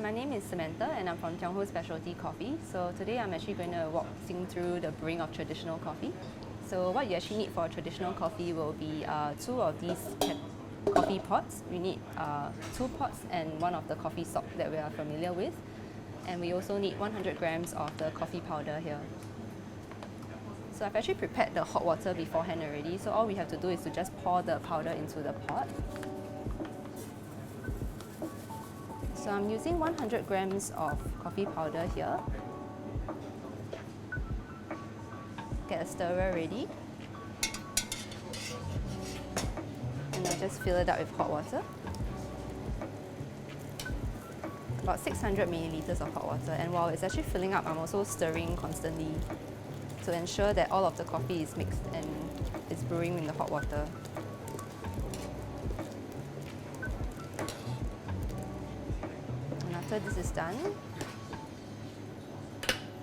my name is Samantha and I'm from Tiongho Specialty Coffee. So today I'm actually going to walk through the brewing of traditional coffee. So what you actually need for traditional coffee will be two of these coffee pots. We need 2 pots and one of the coffee stock that we are familiar with. And we also need 100 grams of the coffee powder here. So I've actually prepared the hot water beforehand already. So all we have to do is to just pour the powder into the pot. So I'm using 100 grams of coffee powder here. Get a stirrer ready. And I just fill it up with hot water. About 600 milliliters of hot water. And while it's actually filling up, I'm also stirring constantly to ensure that all of the coffee is mixed and is brewing in the hot water. After this is done,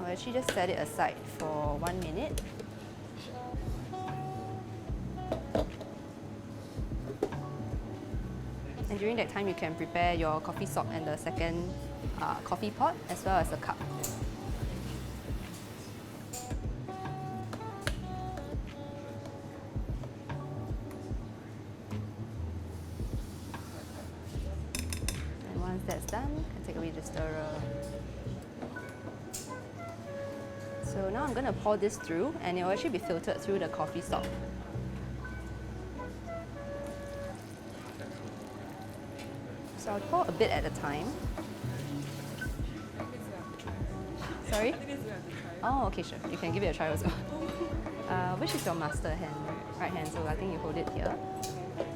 I'll actually just set it aside for 1 minute. And during that time, you can prepare your coffee stock and the second coffee pot as well as a cup. Once that's done, you can take away the stirrer. So now I'm going to pour this through and it will actually be filtered through the coffee stock. So I'll pour a bit at a time. Sorry? Oh, okay, sure. You can give it a try also. Which is your master hand? Right hand, so I think you hold it here.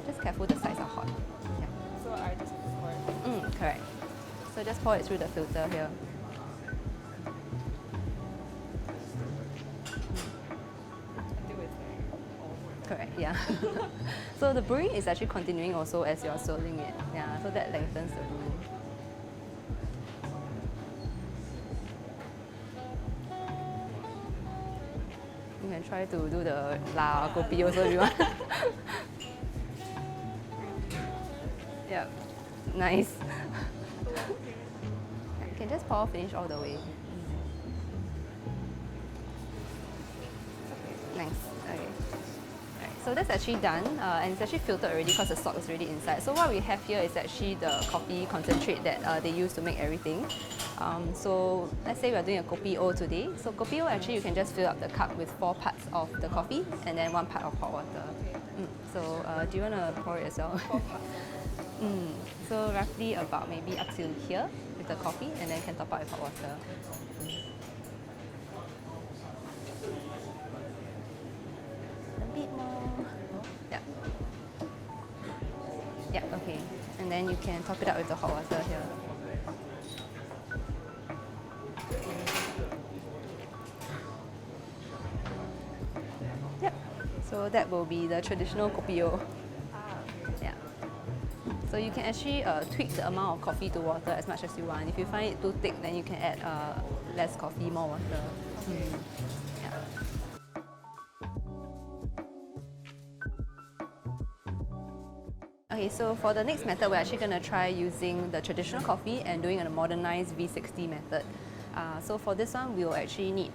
Just careful, the sides are hot. Yeah. So I just pour it? Correct. So just pour it through the filter here. Correct, yeah. So the brewing is actually continuing also as you're swirling it. Yeah, so that lengthens the brew. You can try to do the la kopi also if you want. Yeah, nice. You can just pour finish all the way. Nice. Okay. So that's actually done and it's actually filtered already because the stock is already inside. So what we have here is actually the coffee concentrate that they use to make everything. So let's say we're doing a kopi O today. So kopi O, actually you can just fill up the cup with 4 parts of the coffee and then 1 part of hot water. So do you want to pour it as well? 4 parts. So roughly about maybe up to here with the coffee and then can top up with hot water. A bit more. Yeah. Yeah, okay. And then you can top it up with the hot water here. Yep. So that will be the traditional kopi O. Yeah. So you can actually tweak the amount of coffee to water as much as you want. If you find it too thick, then you can add less coffee, more water. Yeah. Okay, so for the next method, we're actually going to try using the traditional coffee and doing a modernized V60 method. So for this one, we'll actually need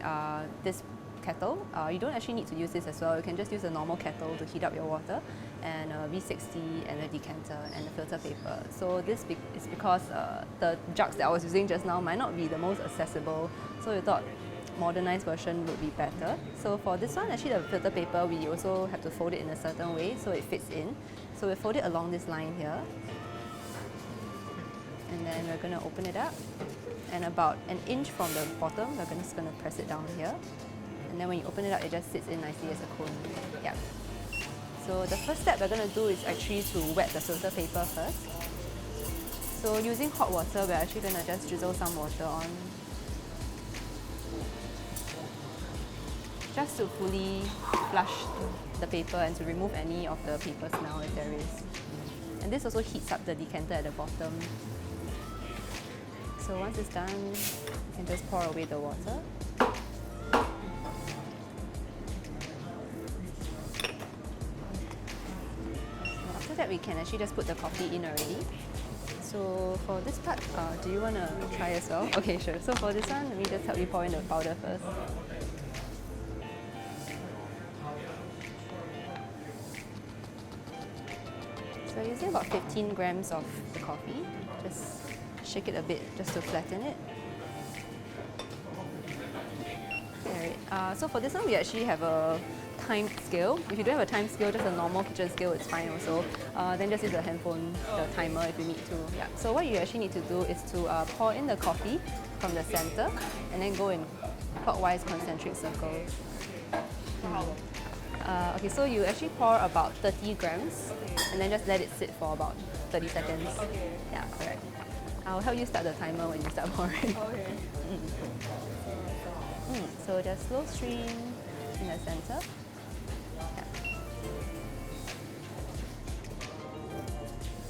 this kettle. You don't actually need to use this as well. You can just use a normal kettle to heat up your water, and a V60 and a decanter and a filter paper. So this is because the jugs that I was using just now might not be the most accessible, so we thought modernized version would be better. So for this one, actually the filter paper, we also have to fold it in a certain way so it fits in. So we fold it along this line here. And then we're going to open it up. And about 1 inch from the bottom, we're just going to press it down here. And then when you open it up, it just sits in nicely as a cone. Yeah. So the first step we're going to do is actually to wet the filter paper first. So using hot water, we're actually going to just drizzle some water on. Just to fully flush the paper and to remove any of the paper smell if there is. And this also heats up the decanter at the bottom. So once it's done, you can just pour away the water. So after that, we can actually just put the coffee in already. So for this part, do you want to try as well? Okay, sure. So for this one, let me just help you pour in the powder first. So using about 15 grams of the coffee, just shake it a bit just to flatten it. Alright, so for this one we actually have a timed scale. If you don't have a timed scale, just a normal kitchen scale, it's fine also. Then just use the handphone, the timer if you need to. Yeah. So what you actually need to do is to pour in the coffee from the center and then go in clockwise concentric circles. Okay, so you actually pour about 30 grams and then just let it sit for about 30 seconds. Okay. Yeah, correct. I'll help you start the timer when you start pouring. Okay. So just slow stream in the center. Yeah.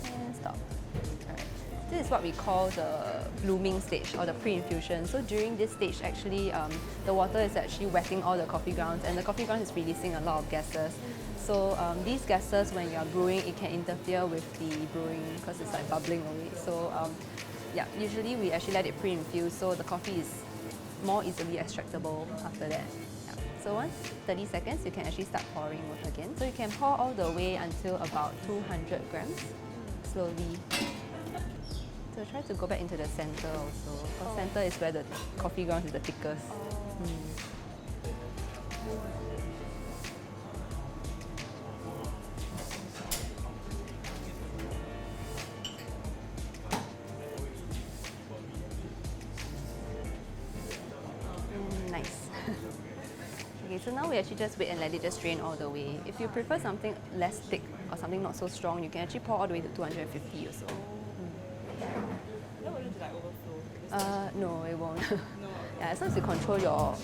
And stop. Alright. This is what we call the blooming stage or the pre-infusion. So during this stage, actually, the water is actually wetting all the coffee grounds, and the coffee ground is releasing a lot of gases. So these gases, when you are brewing, it can interfere with the brewing because it's like bubbling away. So yeah, usually we actually let it pre-infuse, so the coffee is more easily extractable after that. Yeah. So once 30 seconds, you can actually start pouring again. So you can pour all the way until about 200 grams, slowly. So try to go back into the center also, because center is where the coffee ground is the thickest. Nice. Okay, so now we actually just wait and let it just drain all the way. If you prefer something less thick or something not so strong, you can actually pour all the way to 250 or so. That wouldn't like overflow? No, it won't. No. Yeah, as long as you control your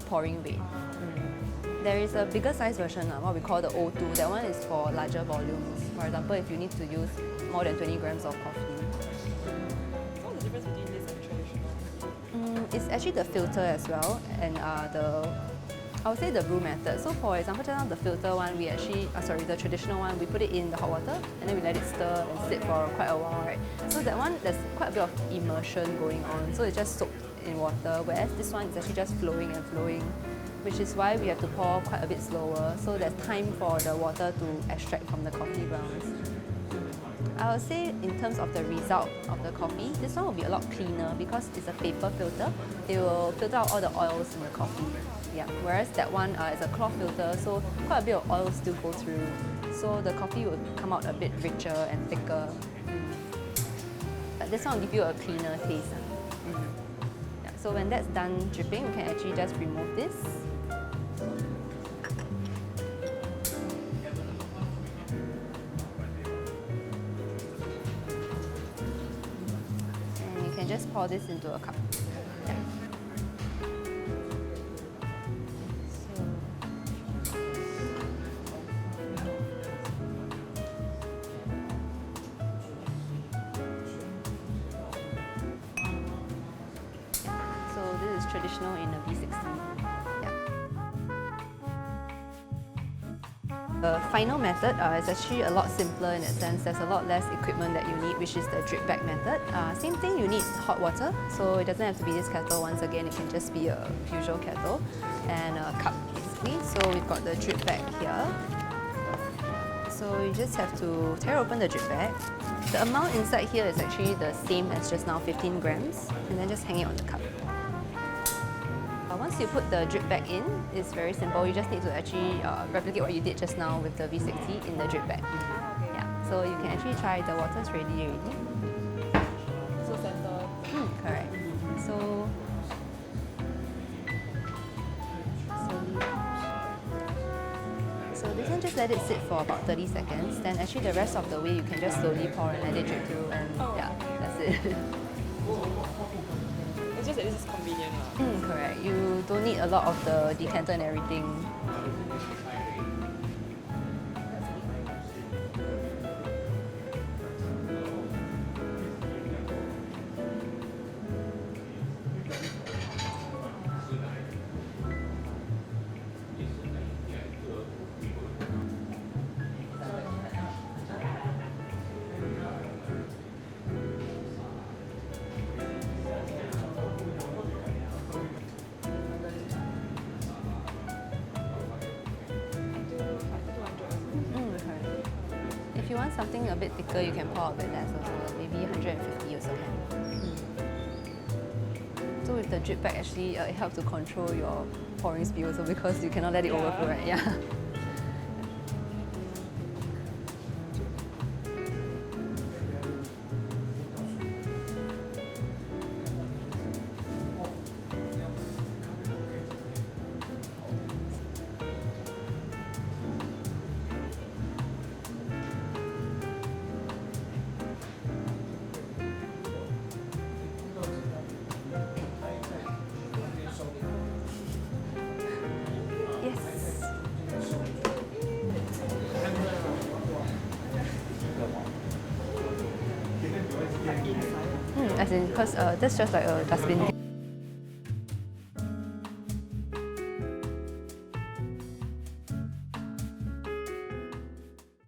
pouring rate. There is a bigger size version, what we call the O2. That one is for larger volumes. For example, if you need to use more than 20 grams of coffee. What's the difference between this and traditional? It's actually the filter as well, and I would say the brew method. So for example, just now the filter one, we actually, the traditional one, we put it in the hot water and then we let it stir and sit for quite a while, right? So that one, there's quite a bit of immersion going on. So it's just soaked in water, whereas this one is actually just flowing and flowing, which is why we have to pour quite a bit slower. So there's time for the water to extract from the coffee grounds. I would say in terms of the result of the coffee, this one will be a lot cleaner because it's a paper filter. It will filter out all the oils in the coffee. Yeah. Whereas that one is a cloth filter, so quite a bit of oil still goes through. So the coffee will come out a bit richer and thicker. But this one will give you a cleaner taste. Yeah. So when that's done dripping, you can actually just remove this. Just pour this into a cup. Yeah. So this is traditional in a V60. Yeah. The final method is actually a lot simpler in that sense. There's a lot less equipment that you need, which is the drip bag method. Same thing, you need hot water, so it doesn't have to be this kettle. Once again, it can just be a usual kettle and a cup basically. So we've got the drip bag here. So you just have to tear open the drip bag. The amount inside here is actually the same as just now, 15 grams, and then just hang it on the cup. Once you put the drip bag in, it's very simple. You just need to actually replicate what you did just now with the V60 in the drip bag. Yeah, so you can actually try. The water's ready already. So center. Correct. So this one, just let it sit for about 30 seconds. Then actually the rest of the way you can just slowly pour and let it drip through, and yeah, that's it. It's just that this is convenient. Correct. You don't need a lot of the decanter and everything. want something a bit thicker, you can pour a bit less also, maybe 150 or so can. So with the drip bag, actually it helps to control your pouring speed also because you cannot let it overflow, right? Yeah. As in, because that's just like a dustbin.